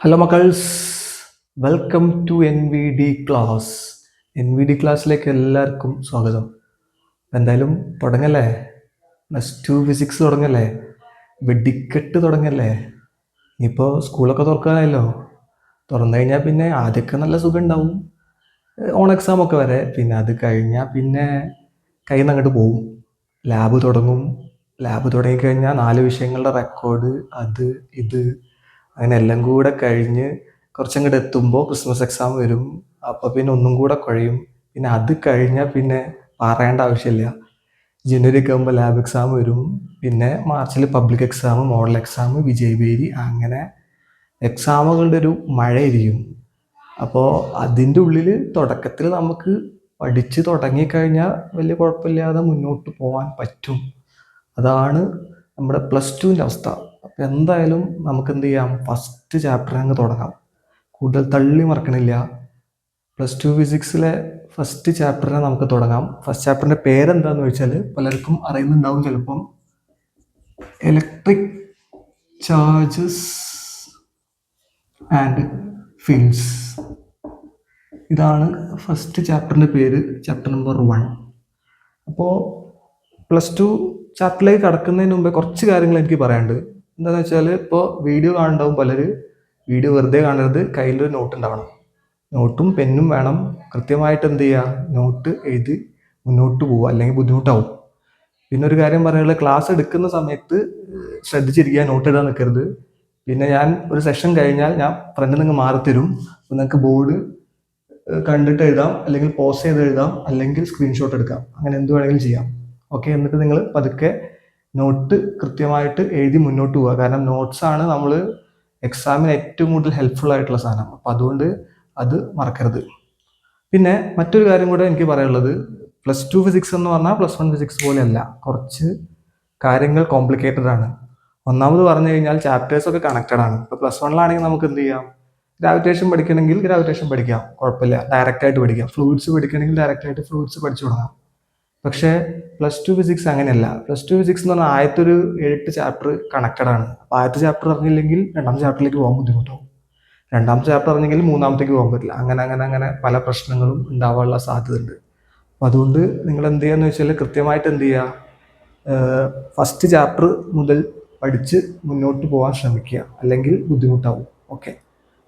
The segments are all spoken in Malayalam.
ഹലോ മക്കൾസ്, welcome to N V D class. N V D ക്ലാസ്സിലേക്ക് എല്ലാവർക്കും സ്വാഗതം. എന്തായാലും തുടങ്ങല്ലേ, +2 ഫിസിക്സ് തുടങ്ങല്ലേ, വെടിക്കെട്ട് തുടങ്ങല്ലേ. ഇനിയിപ്പോൾ സ്കൂളൊക്കെ തുറക്കാനായല്ലോ. തുറന്നു കഴിഞ്ഞാൽ പിന്നെ ആദ്യമൊക്കെ നല്ല സുഖം ഉണ്ടാവും, ഓൺ എക്സാം ഒക്കെ വരെ. പിന്നെ അത് കഴിഞ്ഞാൽ പിന്നെ കയ്യിൽ നിന്ന് അങ്ങോട്ട് പോവും. ലാബ് തുടങ്ങും. ലാബ് തുടങ്ങിക്കഴിഞ്ഞാൽ 4 വിഷയങ്ങളുടെ റെക്കോർഡ്, അത് ഇത് അങ്ങനെ എല്ലാം കൂടെ കഴിഞ്ഞ് കുറച്ചങ്ങോട്ട് എത്തുമ്പോൾ ക്രിസ്മസ് എക്സാം വരും. അപ്പോൾ പിന്നെ ഒന്നും കൂടെ കഴിയും. പിന്നെ അത് കഴിഞ്ഞാൽ പിന്നെ പറയേണ്ട ആവശ്യമില്ല, ജനുവരി ഒക്കെ ആകുമ്പോൾ ലാബ് എക്സാം വരും. പിന്നെ മാർച്ചിൽ public exam, model exam, Vijayabheri, അങ്ങനെ എക്സാമുകളുടെ ഒരു മഴയായിരിക്കും. അപ്പോൾ അതിൻ്റെ ഉള്ളിൽ തുടക്കത്തിൽ നമുക്ക് പഠിച്ച് തുടങ്ങിക്കഴിഞ്ഞാൽ വലിയ കുഴപ്പമില്ലാതെ മുന്നോട്ട് പോകാൻ പറ്റും. അതാണ് നമ്മുടെ +2ൻ്റെ അവസ്ഥ. അപ്പോൾ എന്തായാലും നമുക്ക് എന്ത് ചെയ്യാം, ഫസ്റ്റ് ചാപ്റ്റർ അങ്ങ് തുടങ്ങാം. കൂടുതൽ തള്ളി മറക്കണില്ല. +2 ഫിസിക്സിലെ ഫസ്റ്റ് ചാപ്റ്ററിനെ നമുക്ക് തുടങ്ങാം. ഫസ്റ്റ് ചാപ്റ്ററിൻ്റെ പേരെന്താണെന്ന് ചോദിച്ചാൽ പലർക്കും അറിയുന്നുണ്ടാവും ചിലപ്പം. Electric charges and fields. ഇതാണ് ഫസ്റ്റ് ചാപ്റ്ററിൻ്റെ പേര്, ചാപ്റ്റർ നമ്പർ 1. അപ്പോൾ +2 ചാപ്റ്ററിലേക്ക് കടക്കുന്നതിന് മുമ്പേ കുറച്ച് കാര്യങ്ങൾ എനിക്ക് പറയാനുണ്ട്. എന്താണെന്ന് വെച്ചാൽ, ഇപ്പോൾ വീഡിയോ കാണുന്നുണ്ടാവും പലർ. വീഡിയോ വെറുതെ കാണരുത്, കയ്യിലൊരു നോട്ട് ഉണ്ടാവണം. നോട്ടും പെന്നും വേണം. കൃത്യമായിട്ട് എന്ത് ചെയ്യുക, നോട്ട് എഴുതി മുന്നോട്ട് പോവുക, അല്ലെങ്കിൽ ബുദ്ധിമുട്ടാവും. പിന്നെ ഒരു കാര്യം പറയാനുള്ളത്, ക്ലാസ് എടുക്കുന്ന സമയത്ത് ശ്രദ്ധിച്ചിരിക്കുക, നോട്ട് എഴുതാൻ നിൽക്കരുത്. പിന്നെ ഞാൻ ഒരു സെഷൻ കഴിഞ്ഞാൽ ഞാൻ ഫ്രണ്ടിൽ നിന്ന് മാറിത്തരും. അപ്പോൾ നിങ്ങൾക്ക് ബോർഡ് കണ്ടിട്ട് എഴുതാം, അല്ലെങ്കിൽ പോസ് ചെയ്ത് എഴുതാം, അല്ലെങ്കിൽ സ്ക്രീൻഷോട്ട് എടുക്കാം. അങ്ങനെ എന്ത് വേണമെങ്കിലും ചെയ്യാം. ഓക്കെ, എന്നിട്ട് നിങ്ങൾ പതുക്കെ നോട്ട് കൃത്യമായിട്ട് എഴുതി മുന്നോട്ട് പോവുക. കാരണം നോട്ട്സാണ് നമ്മൾ എക്സാമിന് ഏറ്റവും കൂടുതൽ ഹെൽപ്ഫുൾ ആയിട്ടുള്ള സാധനം. അപ്പം അതുകൊണ്ട് അത് മറക്കരുത്. പിന്നെ മറ്റൊരു കാര്യം കൂടെ എനിക്ക് പറയാനുള്ളത്, +2 ഫിസിക്സ് എന്ന് പറഞ്ഞാൽ +1 ഫിസിക്സ് പോലെയല്ല. കുറച്ച് കാര്യങ്ങൾ കോംപ്ലിക്കേറ്റഡ് ആണ്. ഒന്നാമത് പറഞ്ഞു കഴിഞ്ഞാൽ ചാപ്റ്റേഴ്സ് ഒക്കെ കണക്റ്റഡ് ആണ്. ഇപ്പോൾ +1 നമുക്ക് എന്ത് ചെയ്യാം, ഗ്രാവിറ്റേഷൻ പഠിക്കണമെങ്കിൽ ഗ്രാവിറ്റേഷൻ പഠിക്കാം, കുഴപ്പമില്ല, ഡയറക്റ്റ് ആയിട്ട് പഠിക്കാം. ഫ്ലൂയിഡ്സ് പഠിക്കണമെങ്കിൽ ഡയറക്റ്റ് ആയിട്ട് ഫ്ലൂയിഡ്സ് പഠിച്ചു തുടങ്ങാം. പക്ഷേ +2 ഫിസിക്സ് അങ്ങനെയല്ല. +2 ഫിസിക്സ് എന്ന് പറഞ്ഞാൽ ആദ്യത്തെ ഒരു 7 ചാപ്റ്റർ കണക്റ്റഡ് ആണ്. അപ്പോൾ ആദ്യത്തെ ചാപ്റ്റർ അറിഞ്ഞില്ലെങ്കിൽ രണ്ടാമത്തെ ചാപ്റ്ററിലേക്ക് പോകാൻ ബുദ്ധിമുട്ടാവും. രണ്ടാമത്തെ ചാപ്റ്റർ അറിഞ്ഞെങ്കിൽ മൂന്നാമത്തേക്ക് പോകാൻ പറ്റില്ല. അങ്ങനെ അങ്ങനെ അങ്ങനെ പല പ്രശ്നങ്ങളും ഉണ്ടാവാനുള്ള സാധ്യത ഉണ്ട്. അപ്പോൾ അതുകൊണ്ട് നിങ്ങൾ എന്ത് ചെയ്യുകയെന്ന് വെച്ചാൽ, കൃത്യമായിട്ട് എന്ത് ചെയ്യുക, ഫസ്റ്റ് ചാപ്റ്റർ മുതൽ പഠിച്ച് മുന്നോട്ട് പോകാൻ ശ്രമിക്കുക, അല്ലെങ്കിൽ ബുദ്ധിമുട്ടാവും. ഓക്കെ,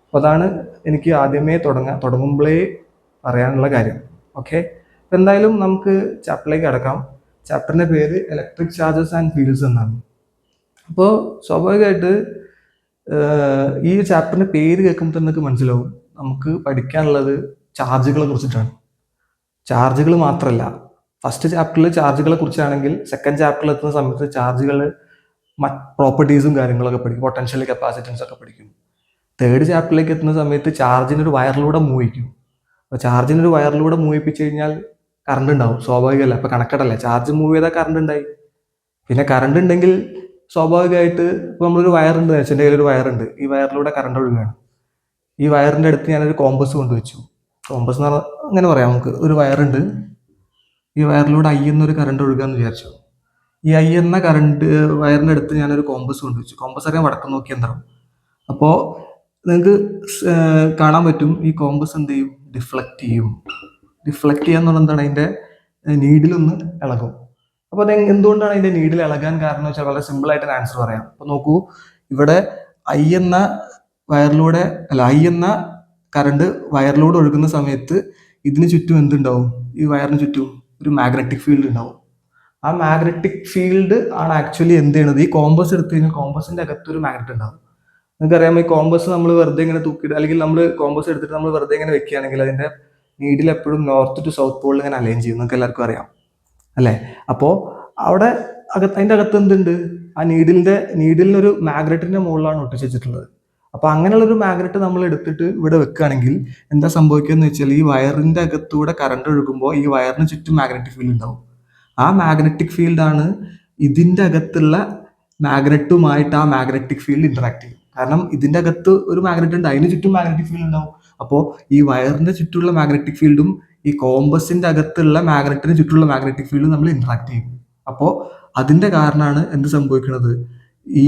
അപ്പോൾ അതാണ് എനിക്ക് ആദ്യമേ തുടങ്ങുമ്പോഴേ പറയാനുള്ള കാര്യം. ഓക്കെ, അപ്പോൾ എന്തായാലും നമുക്ക് ചാപ്റ്ററിലേക്ക് കടക്കാം. ചാപ്റ്ററിൻ്റെ പേര് ഇലക്ട്രിക് ചാർജസ് ആൻഡ് ഫീൽഡ്സ് എന്നാണ്. അപ്പോൾ സ്വാഭാവികമായിട്ട് ഈ ചാപ്റ്ററിൻ്റെ പേര് കേൾക്കുമ്പോൾ തന്നെ നിങ്ങൾക്ക് മനസ്സിലാവും നമുക്ക് പഠിക്കാനുള്ളത് ചാർജുകളെ കുറിച്ചിട്ടാണ്. ചാർജുകൾ മാത്രമല്ല, ഫസ്റ്റ് ചാപ്റ്ററിൽ ചാർജുകളെ കുറിച്ചാണെങ്കിൽ സെക്കൻഡ് ചാപ്റ്ററിൽ എത്തുന്ന സമയത്ത് ചാർജുകൾ പ്രോപ്പർട്ടീസും കാര്യങ്ങളൊക്കെ പഠിക്കും, പൊട്ടൻഷ്യൽ കപ്പാസിറ്റൻസ് ഒക്കെ പഠിക്കും. തേർഡ് ചാപ്റ്ററിലേക്ക് എത്തുന്ന സമയത്ത് ചാർജിനൊരു വയറിലൂടെ മൂവിക്കും. അപ്പോൾ ചാർജിനൊരു വയറിലൂടെ മൂവിപ്പിച്ച് കഴിഞ്ഞാൽ കറണ്ട് ഉണ്ടാവും, സ്വാഭാവികമല്ല. അപ്പോൾ കണക്റ്റഡ് അല്ലേ, ചാർജ് മൂവ് ചെയ്താൽ കറണ്ട് ഉണ്ടായി. പിന്നെ കറണ്ട് ഉണ്ടെങ്കിൽ സ്വാഭാവികമായിട്ട് ഇപ്പോൾ നമ്മളൊരു വയറുണ്ട് വെച്ചാൽ, എൻ്റെ കയ്യിലൊരു വയറുണ്ട്, ഈ വയറിലൂടെ കറണ്ട് ഒഴുകുകയാണ്. ഈ വയറിൻ്റെ അടുത്ത് ഞാനൊരു കോമ്പസ് കൊണ്ടുവച്ചു. കോമ്പസ് എന്ന് പറഞ്ഞാൽ അങ്ങനെ പറയാം, നമുക്ക് ഒരു വയറുണ്ട്, ഈ വയറിലൂടെ I എന്നൊരു കറണ്ട് ഒഴുകാന്ന് വിചാരിച്ചു. ഈ I എന്ന കറണ്ട് വയറിൻ്റെ അടുത്ത് ഞാനൊരു കോമ്പസ് കൊണ്ടുവച്ചു. കോമ്പസ് അറിയാൻ വടക്ക് നോക്കി യന്ത്രം. അപ്പോൾ നിങ്ങൾക്ക് കാണാൻ പറ്റും, ഈ കോമ്പസ് എന്ത് ചെയ്യും, ഡിഫ്ലക്റ്റ് ചെയ്യും. ഡിഫ്ലക്റ്റ് ചെയ്യാന്ന് പറഞ്ഞാൽ എന്താണ്, അതിൻ്റെ നീഡിലൊന്ന് ഇളകും. അപ്പോൾ അത് എന്തുകൊണ്ടാണ് അതിൻ്റെ നീഡിൽ ഇളകാൻ കാരണം വെച്ചാൽ, വളരെ സിമ്പിളായിട്ട് ആൻസർ പറയാം. അപ്പോൾ നോക്കൂ, ഇവിടെ I എന്ന വയറിലൂടെ I എന്ന കറണ്ട് വയറിലൂടെ ഒഴുകുന്ന സമയത്ത് ഇതിന് ചുറ്റും എന്തുണ്ടാവും, ഈ വയറിന് ചുറ്റും ഒരു മാഗ്നറ്റിക് ഫീൽഡ് ഉണ്ടാവും. ആ മാഗ്നറ്റിക് ഫീൽഡ് ആണ് ആക്ച്വലി എന്ത് ചെയ്യണത്, ഈ കോമ്പസ് എടുത്തു കഴിഞ്ഞാൽ കോമ്പസിന്റെ അകത്ത് ഒരു മാഗ്നറ്റ് ഉണ്ടാവും. നിങ്ങൾക്കറിയാം, ഈ കോമ്പസ് നമ്മൾ വെറുതെ ഇങ്ങനെ തൂക്കിയിട്ട്, അല്ലെങ്കിൽ നമ്മൾ കോമ്പസ് എടുത്തിട്ട് നമ്മൾ വെറുതെ ഇങ്ങനെ വെക്കുകയാണെങ്കിൽ അതിന്റെ നീഡിൽ എപ്പോഴും നോർത്ത് ടു സൗത്ത് പോളിൽ ഇങ്ങനെ അലൈൻ ചെയ്യും. നിങ്ങൾക്ക് എല്ലാവർക്കും അറിയാം അല്ലേ? അപ്പോൾ അവിടെ അതിന്റെ അകത്ത് എന്തുണ്ട്, ആ നീഡിലിനൊരു മാഗ്നറ്റിന്റെ മുകളിലാണ് ഒട്ടിച്ച് വെച്ചിട്ടുള്ളത്. അപ്പോൾ അങ്ങനെയുള്ളൊരു മാഗ്നറ്റ് നമ്മൾ എടുത്തിട്ട് ഇവിടെ വെക്കുകയാണെങ്കിൽ എന്താ സംഭവിക്കുക എന്ന് വെച്ചാൽ, ഈ വയറിന്റെ അകത്തൂടെ കറണ്ട് ഒഴുകുമ്പോൾ ഈ വയറിന് ചുറ്റും മാഗ്നറ്റിക് ഫീൽഡ് ഉണ്ടാവും. ആ മാഗ്നറ്റിക് ഫീൽഡാണ് ഇതിന്റെ അകത്തുള്ള മാഗ്നറ്റുമായിട്ട് ആ മാഗ്നറ്റിക് ഫീൽഡ് ഇന്ററാക്ട് ചെയ്യും. കാരണം ഇതിന്റെ അകത്ത് ഒരു മാഗ്നറ്റ് ഉണ്ട്, അതിന് ചുറ്റും മാഗ്നറ്റിക് ഫീൽഡ് ഉണ്ടാവും. അപ്പോൾ ഈ വയറിന്റെ ചുറ്റുമുള്ള മാഗ്നറ്റിക് ഫീൽഡും ഈ കോമ്പസിന്റെ അകത്തുള്ള മാഗ്നറ്റിന് ചുറ്റുമുള്ള മാഗ്നറ്റിക് ഫീൽഡും നമ്മൾ ഇന്ററാക്ട് ചെയ്യും. അപ്പോൾ അതിന്റെ കാരണമാണ് എന്ത് സംഭവിക്കുന്നത്, ഈ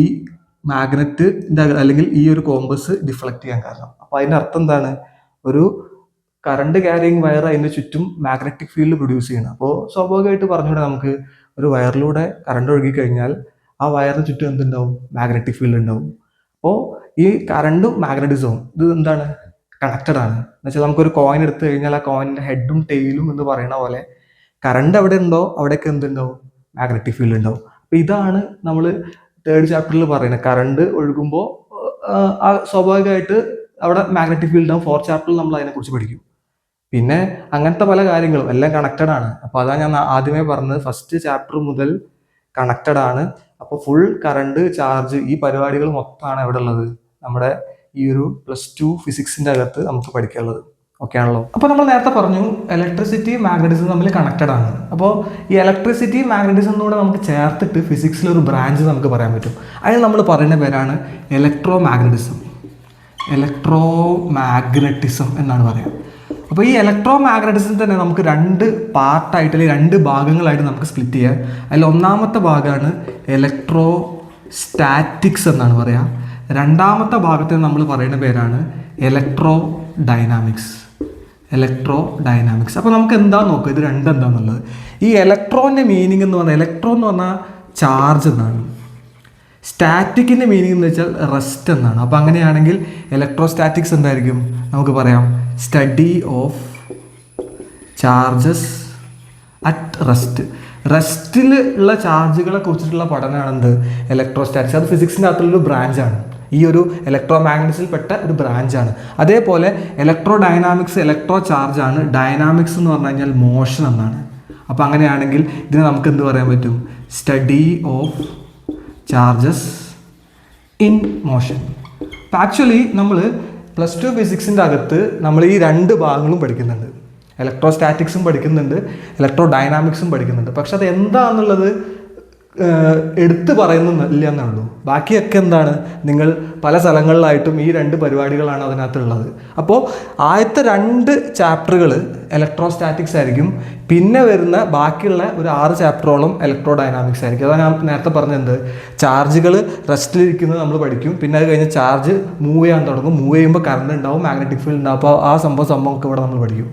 മാഗ്നറ്റിൻ്റെ അല്ലെങ്കിൽ ഈ ഒരു കോമ്പസ് ഡിഫ്ലക്ട് ചെയ്യാൻ കാരണം. അപ്പോൾ അതിൻ്റെ അർത്ഥം എന്താണ്? ഒരു കറണ്ട് ക്യാരിയിങ് വയർ അതിൻ്റെ ചുറ്റും മാഗ്നറ്റിക് ഫീൽഡ് പ്രൊഡ്യൂസ് ചെയ്യണം. അപ്പോൾ സ്വാഭാവികമായിട്ട് പറഞ്ഞുകൂടെ നമുക്ക്, ഒരു വയറിലൂടെ കറണ്ട് ഒഴുകി കഴിഞ്ഞാൽ ആ വയറിന് ചുറ്റും എന്തുണ്ടാവും? മാഗ്നറ്റിക് ഫീൽഡ് ഉണ്ടാവും. അപ്പോൾ ഈ കറണ്ടും മാഗ്നറ്റിസവും ഇത് എന്താണ്? കണക്റ്റഡ് ആണ്. എന്നുവെച്ചാൽ നമുക്കൊരു കോയിൻ എടുത്തു കഴിഞ്ഞാൽ ആ കോയിൻ്റെ ഹെഡും ടെയിലും എന്ന് പറയുന്ന പോലെ കറണ്ട് എവിടെ ഉണ്ടോ അവിടെയൊക്കെ എന്തുണ്ടാവും? മാഗ്നറ്റിക് ഫീൽഡ് ഉണ്ടാവും. അപ്പോൾ ഇതാണ് നമ്മൾ തേർഡ് ചാപ്റ്ററിൽ പറയുന്നത്. കറണ്ട് ഒഴുകുമ്പോൾ സ്വാഭാവികമായിട്ട് അവിടെ മാഗ്നറ്റിക് ഫീൽഡ് ഉണ്ടാവും. ഫോർത്ത് ചാപ്റ്ററിൽ നമ്മൾ അതിനെക്കുറിച്ച് പഠിക്കും. പിന്നെ അങ്ങനത്തെ പല കാര്യങ്ങളും എല്ലാം കണക്റ്റഡ് ആണ്. അപ്പോൾ അതാണ് ഞാൻ ആദ്യമേ പറഞ്ഞത്, ഫസ്റ്റ് ചാപ്റ്റർ മുതൽ കണക്റ്റഡ് ആണ്. അപ്പോൾ ഫുൾ കറണ്ട്, ചാർജ്, ഈ പരിപാടികൾ മൊത്തമാണ് എവിടെ ഉള്ളത്? നമ്മുടെ ഈ ഒരു +2 ഫിസിക്സിൻ്റെ അകത്ത് നമുക്ക് പഠിക്കാനുള്ളത്. ഓക്കെ ആണല്ലോ? അപ്പോൾ നമ്മൾ നേരത്തെ പറഞ്ഞു ഇലക്ട്രിസിറ്റി മാഗ്നറ്റിസം തമ്മിൽ കണക്റ്റഡ് ആണ്. അപ്പോൾ ഈ ഇലക്ട്രിസിറ്റി മാഗ്നറ്റിസം കൂടെ നമുക്ക് ചേർത്തിട്ട് ഫിസിക്സിലൊരു ബ്രാഞ്ച് നമുക്ക് പറയാൻ പറ്റും. അതിന് നമ്മൾ പറയുന്ന പേരാണ് ഇലക്ട്രോ മാഗ്നറ്റിസം. ഇലക്ട്രോ മാഗ്നറ്റിസം എന്നാണ് പറയുക. അപ്പോൾ ഈ ഇലക്ട്രോ മാഗ്നറ്റിസം തന്നെ നമുക്ക് 2 പാർട്ടായിട്ട് അല്ലെങ്കിൽ 2 ഭാഗങ്ങളായിട്ട് നമുക്ക് സ്പ്ലിറ്റ് ചെയ്യാം. അതിൽ ഒന്നാമത്തെ ഭാഗമാണ് ഇലക്ട്രോ സ്റ്റാറ്റിക്സ് എന്നാണ് പറയുക. രണ്ടാമത്തെ ഭാഗത്തെ നമ്മൾ പറയുന്ന പേരാണ് ഇലക്ട്രോ ഡൈനാമിക്സ്. Electro dynamics. അപ്പോൾ നമുക്ക് എന്താ നോക്കുക, ഇത് രണ്ടും എന്താണെന്നുള്ളത്. ഈ ഇലക്ട്രോൻ്റെ മീനിങ് എന്ന് പറഞ്ഞാൽ, ഇലക്ട്രോൺ എന്ന് പറഞ്ഞാൽ ചാർജ് എന്നാണ്. സ്റ്റാറ്റിക്കിൻ്റെ മീനിങ് എന്ന് വെച്ചാൽ റെസ്റ്റ് എന്നാണ്. അപ്പോൾ അങ്ങനെയാണെങ്കിൽ ഇലക്ട്രോസ്റ്റാറ്റിക്സ് എന്തായിരിക്കും? നമുക്ക് പറയാം study of charges at rest. റെസ്റ്റിൽ ഉള്ള ചാർജുകളെ കുറിച്ചിട്ടുള്ള പഠനമാണ് എന്ത്? ഇലക്ട്രോസ്റ്റാറ്റിക്സ്. അത് ഫിസിക്സിൻ്റെ അകത്തുള്ളൊരു ബ്രാഞ്ചാണ്. ഈ ഒരു ഇലക്ട്രോ മാഗ്നറ്റിക്സിൽപ്പെട്ട ഒരു ബ്രാഞ്ചാണ്. അതേപോലെ ഇലക്ട്രോ ഡൈനാമിക്സ് ഇലക്ട്രോ ചാർജാണ്. ഡൈനാമിക്സ് എന്ന് പറഞ്ഞു കഴിഞ്ഞാൽ മോഷൻ എന്നാണ്. അപ്പോൾ അങ്ങനെയാണെങ്കിൽ ഇതിനെ നമുക്ക് എന്ത് പറയാൻ പറ്റും? Study of charges in motion. അപ്പോൾ ആക്ച്വലി നമ്മൾ +2 ഫിസിക്സിൻ്റെ അകത്ത് നമ്മൾ ഈ 2 ഭാഗങ്ങളും പഠിക്കുന്നുണ്ട്. ഇലക്ട്രോസ്റ്റാറ്റിക്സും പഠിക്കുന്നുണ്ട്, ഇലക്ട്രോ ഡൈനാമിക്സും പഠിക്കുന്നുണ്ട്. പക്ഷെ അത് എന്താണെന്നുള്ളത് എടുത്തു പറയുന്നില്ല എന്നേ ഉള്ളൂ. ബാക്കിയൊക്കെ എന്താണ്? നിങ്ങൾ പല സ്ഥലങ്ങളിലായിട്ടും ഈ 2 പരിപാടികളാണ് അതിനകത്തുള്ളത്. അപ്പോൾ ആദ്യത്തെ 2 ചാപ്റ്ററുകൾ ഇലക്ട്രോസ്റ്റാറ്റിക്സ് ആയിരിക്കും. പിന്നെ വരുന്ന ബാക്കിയുള്ള ഒരു 6 ചാപ്റ്ററോളം ഇലക്ട്രോ ഡൈനാമിക്സ് ആയിരിക്കും. അതാണ് ഞാൻ നേരത്തെ പറഞ്ഞത്. ചാർജുകൾ റെസ്റ്റിലിരിക്കുന്നത് നമ്മൾ പഠിക്കും. പിന്നെ അത് കഴിഞ്ഞ് ചാർജ് മൂവ് ചെയ്യാൻ തുടങ്ങും. മൂവ് ചെയ്യുമ്പോൾ കറണ്ട് ഉണ്ടാവും, മാഗ്നറ്റിക് ഫീൽഡ് ഉണ്ടാവും. അപ്പോൾ ആ സംഭവമൊക്കെ ഇവിടെ നമ്മൾ പഠിക്കും.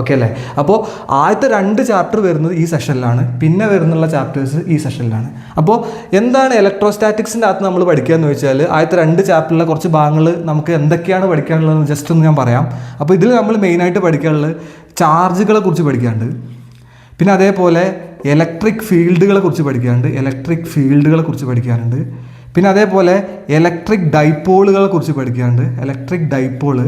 ഓക്കെ അല്ലേ? അപ്പോൾ ആദ്യത്തെ 2 ചാപ്റ്റർ വരുന്നത് ഈ സെഷനിലാണ്, പിന്നെ വരുന്നുള്ള ചാപ്റ്റേഴ്സ് ഈ സെഷനിലാണ്. അപ്പോൾ എന്താണ് ഇലക്ട്രോസ്റ്റാറ്റിക്സിൻ്റെ അകത്ത് നമ്മൾ പഠിക്കുക എന്ന് വെച്ചാൽ, ആദ്യത്തെ 2 ചാപ്റ്ററിലെ കുറച്ച് ഭാഗങ്ങൾ നമുക്ക് എന്തൊക്കെയാണ് പഠിക്കാനുള്ളതെന്ന് ജസ്റ്റ് ഒന്ന് ഞാൻ പറയാം. അപ്പോൾ ഇതിൽ നമ്മൾ മെയിനായിട്ട് പഠിക്കാനുള്ളത് ചാർജുകളെ കുറിച്ച് പഠിക്കാനുണ്ട്. പിന്നെ അതേപോലെ ഇലക്ട്രിക് ഫീൽഡുകളെ കുറിച്ച് പഠിക്കാനുണ്ട്. പിന്നെ അതേപോലെ ഇലക്ട്രിക് ഡൈപോളുകളെ കുറിച്ച് പഠിക്കാനുണ്ട്. Electric dipole.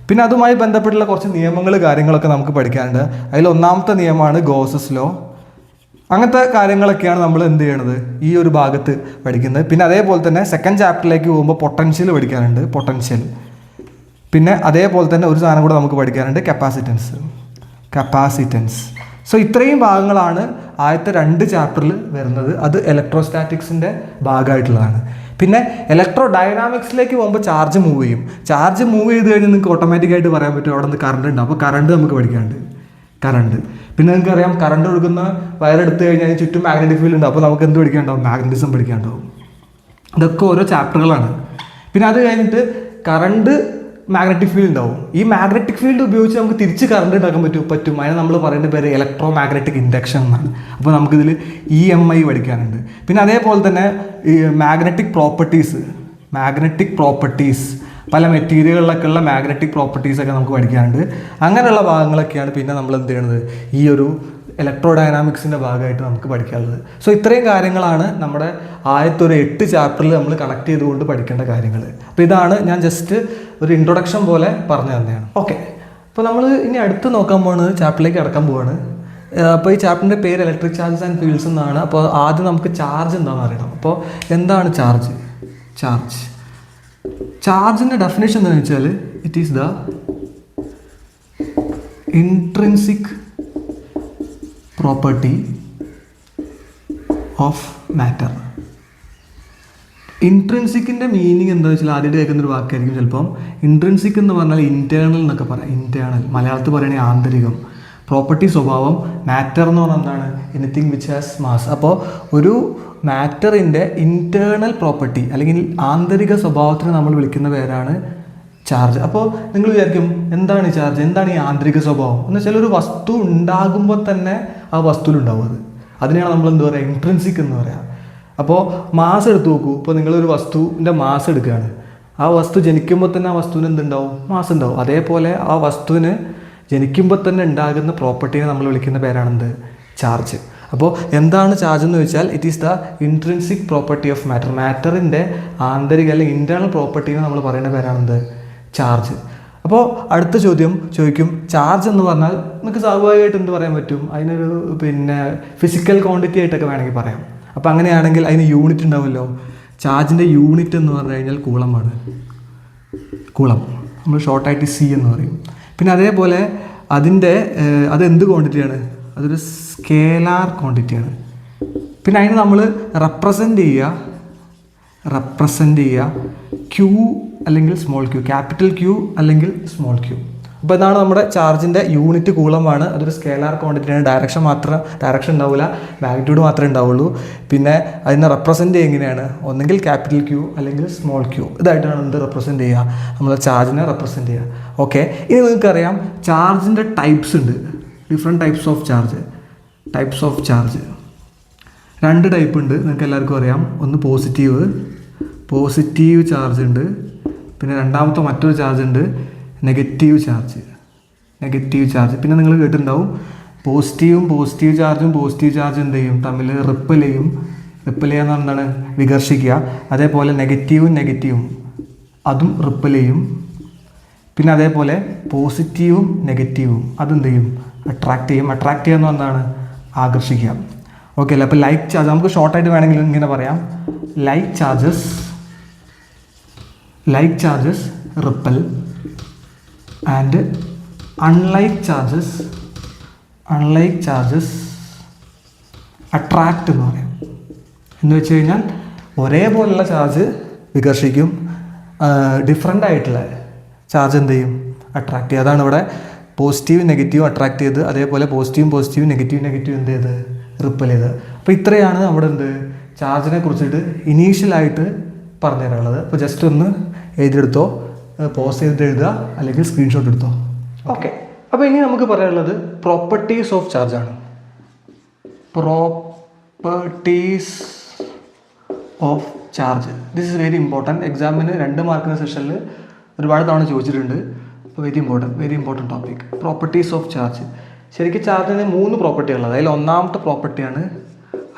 പിന്നെ അതുമായി ബന്ധപ്പെട്ടുള്ള കുറച്ച് നിയമങ്ങൾ കാര്യങ്ങളൊക്കെ നമുക്ക് പഠിക്കാനുണ്ട്. അതിൽ ഒന്നാമത്തെ നിയമമാണ് ഗോസസ് ലോ. അങ്ങനത്തെ കാര്യങ്ങളൊക്കെയാണ് നമ്മൾ എന്ത് ചെയ്യണത്? ഈ ഒരു ഭാഗത്ത് പഠിക്കുന്നത്. പിന്നെ അതേപോലെ തന്നെ സെക്കൻഡ് ചാപ്റ്ററിലേക്ക് പോകുമ്പോൾ പൊട്ടൻഷ്യൽ പഠിക്കാനുണ്ട്. പൊട്ടൻഷ്യൽ. പിന്നെ അതേപോലെ തന്നെ ഒരു സാധനം കൂടെ നമുക്ക് പഠിക്കാനുണ്ട്, കപ്പാസിറ്റൻസ്. സോ ഇത്രയും ഭാഗങ്ങളാണ് ആദ്യത്തെ 2 ചാപ്റ്ററിൽ വരുന്നത്. അത് ഇലക്ട്രോസ്റ്റാറ്റിക്സിൻ്റെ ഭാഗമായിട്ടുള്ളതാണ്. പിന്നെ ഇലക്ട്രോ ഡൈനാമിക്സിലേക്ക് പോകുമ്പോൾ ചാർജ് മൂവ് ചെയ്യും. ചാർജ് മൂവ് ചെയ്ത് കഴിഞ്ഞാൽ നിങ്ങൾക്ക് ഓട്ടോമാറ്റിക്കായിട്ട് പറയാൻ പറ്റും അവിടെ നിന്ന് കറണ്ട് ഉണ്ടാവും. അപ്പോൾ കറണ്ട് നമുക്ക് പഠിക്കാനുണ്ട്. കറണ്ട്. പിന്നെ നിങ്ങൾക്കറിയാം കറണ്ട് ഒഴുകുന്ന വയറെടുത്ത് കഴിഞ്ഞാൽ ചുറ്റും മാഗ്നറ്റിക് ഫീൽഡ് ഉണ്ടാവും. അപ്പോൾ നമുക്ക് എന്ത് പഠിക്കാനുണ്ടാവും? മാഗ്നറ്റിസം പഠിക്കാനുണ്ടാവും. ഇതൊക്കെ ഓരോ ചാപ്റ്ററുകളാണ്. പിന്നെ അത് കഴിഞ്ഞിട്ട് കറണ്ട്, മാഗ്നറ്റിക് ഫീൽഡ് ഉണ്ടാവും. ഈ മാഗ്നറ്റിക് ഫീൽഡ് ഉപയോഗിച്ച് നമുക്ക് തിരിച്ച് കറണ്ട് ഉണ്ടാക്കാൻ പറ്റും. അതിനെ നമ്മൾ പറയുന്ന പേര് ഇലക്ട്രോ മാഗ്നറ്റിക് ഇൻഡക്ഷൻ എന്നാണ്. അപ്പോൾ നമുക്കിതിൽ EMI പഠിക്കാനുണ്ട്. പിന്നെ അതേപോലെ തന്നെ ഈ മാഗ്നറ്റിക് പ്രോപ്പർട്ടീസ് പല മെറ്റീരിയലുകളിലൊക്കെ ഉള്ള മാഗ്നറ്റിക് പ്രോപ്പർട്ടീസൊക്കെ നമുക്ക് പഠിക്കാനുണ്ട്. അങ്ങനെയുള്ള ഭാഗങ്ങളൊക്കെയാണ് പിന്നെ നമ്മൾ എന്ത് ചെയ്യണത്? ഈ ഒരു ഇലക്ട്രോ ഡൈനാമിക്സിൻ്റെ ഭാഗമായിട്ട് നമുക്ക് പഠിക്കാനുള്ളത്. സോ ഇത്രയും കാര്യങ്ങളാണ് നമ്മുടെ ആദ്യത്തെ ഒരു 8 ചാപ്റ്ററിൽ നമ്മൾ കണക്ട് ചെയ്തുകൊണ്ട് പഠിക്കേണ്ട കാര്യങ്ങൾ. അപ്പോൾ ഇതാണ് ഞാൻ ജസ്റ്റ് ഒരു ഇൻട്രൊഡക്ഷൻ പോലെ പറഞ്ഞു തന്നെയാണ്. ഓക്കെ, അപ്പോൾ നമ്മൾ ഇനി അടുത്ത് നോക്കാൻ പോകുന്നത് ചാപ്റ്ററിലേക്ക് കടക്കാൻ പോവാണ്. അപ്പോൾ ഈ ചാപ്റ്ററിൻ്റെ പേര് ഇലക്ട്രിക് ചാർജസ് ആൻഡ് ഫീൽഡ്സ് എന്നാണ്. അപ്പോൾ ആദ്യം നമുക്ക് ചാർജ് എന്താണെന്ന് അറിയണം. അപ്പോൾ എന്താണ് ചാർജിൻ്റെ ഡെഫിനേഷൻ എന്താണെന്ന് വെച്ചാൽ, it is the intrinsic property of matter. ഇൻട്രിൻസിക്കിൻ്റെ മീനിങ് എന്താണെന്ന് വെച്ചാൽ ആദ്യമായിട്ട് കേൾക്കുന്നൊരു വാക്കായിരിക്കും ചിലപ്പം. ഇൻട്രിൻസിക് എന്ന് പറഞ്ഞാൽ ഇൻറ്റേർണൽ എന്നൊക്കെ പറയാം. ഇൻറ്റേർണൽ, മലയാളത്തിൽ പറയുകയാണെങ്കിൽ ആന്തരികം. പ്രോപ്പർട്ടി സ്വഭാവം. മാറ്റർ എന്ന് പറഞ്ഞാൽ എന്താണ്? Anything which has mass. അപ്പോൾ ഒരു മാറ്ററിൻ്റെ ഇൻറ്റേർണൽ പ്രോപ്പർട്ടി അല്ലെങ്കിൽ ആന്തരിക സ്വഭാവത്തിന് നമ്മൾ വിളിക്കുന്ന പേരാണ് ചാർജ്. അപ്പോൾ നിങ്ങൾ വിചാരിക്കും എന്താണ് ഈ ചാർജ്, എന്താണ് ഈ ആന്തരിക സ്വഭാവം എന്ന് വെച്ചാൽ ഒരു വസ്തു ഉണ്ടാകുമ്പോൾ തന്നെ ആ വസ്തുവിലുണ്ടാവും അതിനെയാണ് നമ്മൾ എന്താ പറയുക, ഇൻട്രിൻസിക് എന്ന് പറയുക. അപ്പോൾ മാസ് എടുത്ത് നോക്കൂ. ഇപ്പോൾ നിങ്ങളൊരു വസ്തുവിൻ്റെ മാസ് എടുക്കുകയാണ്, ആ വസ്തു ജനിക്കുമ്പോൾ തന്നെ ആ വസ്തുവിന് എന്തുണ്ടാവും? മാസ് ഉണ്ടാവും. അതേപോലെ ആ വസ്തുവിന് ജനിക്കുമ്പോൾ തന്നെ ഉണ്ടാകുന്ന പ്രോപ്പർട്ടീനെ നമ്മൾ വിളിക്കുന്ന പേരാണെന്ത്? ചാർജ്. അപ്പോൾ എന്താണ് ചാർജ് എന്ന് വെച്ചാൽ it is the intrinsic property of matter. മാറ്ററിൻ്റെ ആന്തരിക അല്ലെങ്കിൽ ഇൻറ്റേർണൽ പ്രോപ്പർട്ടീനെ നമ്മൾ പറയുന്ന പേരാണെന്ത്? ചാർജ്. അപ്പോൾ അടുത്ത ചോദ്യം ചോദിക്കും, ചാർജ് എന്ന് പറഞ്ഞാൽ നമുക്ക് സ്വാഭാവികമായിട്ട് എന്ത് പറയാൻ പറ്റും? അതിനൊരു ഫിസിക്കൽ ക്വാണ്ടിറ്റി ആയിട്ടൊക്കെ വേണമെങ്കിൽ പറയാം. അപ്പോൾ അങ്ങനെയാണെങ്കിൽ അതിന് യൂണിറ്റ് ഉണ്ടാവുമല്ലോ. ചാർജിൻ്റെ യൂണിറ്റ് എന്ന് പറഞ്ഞു കഴിഞ്ഞാൽ കൂളമാണ്. കൂളം നമ്മൾ ഷോർട്ടായിട്ട് സി എന്ന് പറയും. പിന്നെ അതേപോലെ അതെന്ത് ക്വാണ്ടിറ്റിയാണ്? അതൊരു സ്കേലാർ ക്വാണ്ടിറ്റിയാണ്. പിന്നെ അതിന് നമ്മൾ റെപ്രസെൻ്റ് ചെയ്യുക ക്യൂ അല്ലെങ്കിൽ സ്മോൾ ക്യൂ, ക്യാപിറ്റൽ ക്യൂ അല്ലെങ്കിൽ സ്മോൾ ക്യൂ. അപ്പോൾ ഇതാണ് നമ്മുടെ ചാർജിൻ്റെ യൂണിറ്റ് കൂളമാണ്. അതൊരു സ്കേലാർ ക്വാണ്ടിറ്റിയാണ്. ഡയറക്ഷൻ ഉണ്ടാവില്ല, മാഗ്നിറ്റ്യൂഡ് മാത്രമേ ഉണ്ടാവുള്ളൂ. പിന്നെ അതിനെ റെപ്രസെൻ്റ് ചെയ്യുക എങ്ങനെയാണ്? ഒന്നെങ്കിൽ ക്യാപിറ്റൽ ക്യൂ അല്ലെങ്കിൽ സ്മോൾ ക്യൂ. ഇതായിട്ടാണ് എന്ത് റെപ്രസെൻ്റ് ചെയ്യുക? നമ്മൾ ചാർജിനെ റെപ്രസെൻ്റ് ചെയ്യുക. ഓക്കെ, ഇനി നിങ്ങൾക്കറിയാം ചാർജിൻ്റെ ടൈപ്സ് ഉണ്ട്. Different types of charge. 2 type ഉണ്ട്, നിങ്ങൾക്ക് എല്ലാവർക്കും അറിയാം. ഒന്ന് പോസിറ്റീവ് ചാർജ് ഉണ്ട്. പിന്നെ രണ്ടാമത്തെ മറ്റൊരു ചാർജ് ഉണ്ട്, നെഗറ്റീവ് ചാർജ്. പിന്നെ നിങ്ങൾ കേട്ടിട്ടുണ്ടാവും പോസിറ്റീവ് ചാർജും എന്ത് ചെയ്യും? തമ്മിൽ റിപ്പൽ ചെയ്യുക എന്ന് എന്താണ്? വികർഷിക്കുക. അതേപോലെ നെഗറ്റീവും അതും റിപ്പൽ ചെയ്യും. പിന്നെ അതേപോലെ പോസിറ്റീവും നെഗറ്റീവും അതെന്ത് ചെയ്യും? അട്രാക്റ്റ് ചെയ്യുക എന്ന് എന്താണ്? ആകർഷിക്കുക. ഓക്കെ അല്ലേ? അപ്പോൾ ലൈക്ക് ചാർജ് നമുക്ക് ഷോർട്ടായിട്ട് വേണമെങ്കിൽ ഇങ്ങനെ പറയാം, like charges ripple and unlike charges attract എന്ന് പറയാം. എന്ന് വെച്ച് കഴിഞ്ഞാൽ ഒരേപോലുള്ള ചാർജ് വികർഷിക്കും, ഡിഫറെൻ്റ് ആയിട്ടുള്ള ചാർജ് എന്ത് ചെയ്യും? അട്രാക്റ്റ് ചെയ്യും. അതാണ് ഇവിടെ പോസിറ്റീവ് നെഗറ്റീവ് അട്രാക്റ്റ് ചെയ്ത്, അതേപോലെ പോസിറ്റീവ് നെഗറ്റീവ് എന്ത് ചെയ്ത്? റിപ്പൽ ചെയ്ത്. അപ്പോൾ ഇത്രയാണ് നമ്മുടെ ചാർജിനെ കുറിച്ചിട്ട് ഇനീഷ്യലായിട്ട് പറഞ്ഞു തരാനുള്ളത്. അപ്പോൾ ജസ്റ്റ് ഒന്ന് എഴുതിയെടുത്തോ, പോസ് ചെയ്തിട്ട് എഴുതുക അല്ലെങ്കിൽ സ്ക്രീൻഷോട്ട് എടുത്തോ. ഓക്കെ, അപ്പോൾ ഇനി നമുക്ക് പറയാനുള്ളത് പ്രോപ്പർട്ടീസ് ഓഫ് ചാർജാണ്. Properties of charge, this is very important. എക്സാമിന് 2 മാർക്കിൻ്റെ സെഷനിൽ ഒരുപാട് തവണ ചോദിച്ചിട്ടുണ്ട്. അപ്പോൾ very important topic, properties of charge. ശരിക്കും ചാർജിന് 3 പ്രോപ്പർട്ടികളുള്ളത്. അതിൽ ഒന്നാമത്തെ പ്രോപ്പർട്ടിയാണ്